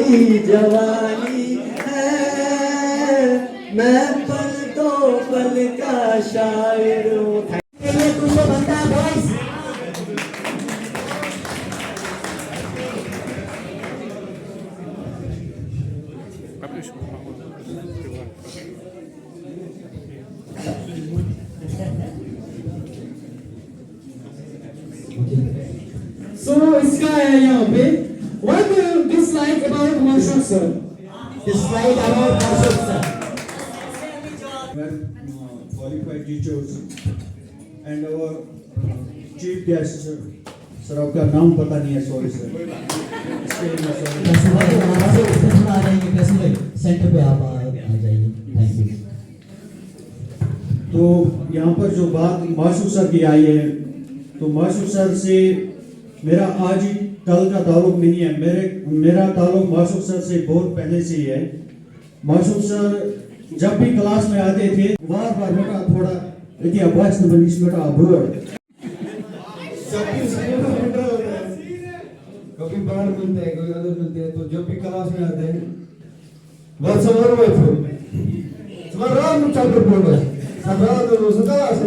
मेरी जवानी है, मैं पल दो पल का शायर हूँ। तुमको बनता है बॉयज। So इसका है यहाँ पे What do you dislike about Mashuk sir? Dislike about Mashuk sir. Qualified teachers and our chief guest sir. Sir आपका नाम पता नहीं है, सॉरी सर। सेंटर पे आप आ जाइए। Thank you. तो यहाँ पर जो बात माशूक सर की आई है, तो माशूक सर से मेरा आज ही कल का ताल्लुक नहीं है। मेरा ताल्लुक माशूक सर से बहुत पहले से ही है। माशूक सर जब भी क्लास में आते थे बार बार बेटा थोड़ा इतनी आवाज तो बनी बेटा अब्रोड कभी बाहर मिलते हैं, कभी अदर मिलते हैं, तो जब भी क्लास में आते हैं बहुत सवार हुए थे। सवार रात में चल कर बोल रहे हैं, सब रात में वो सदा से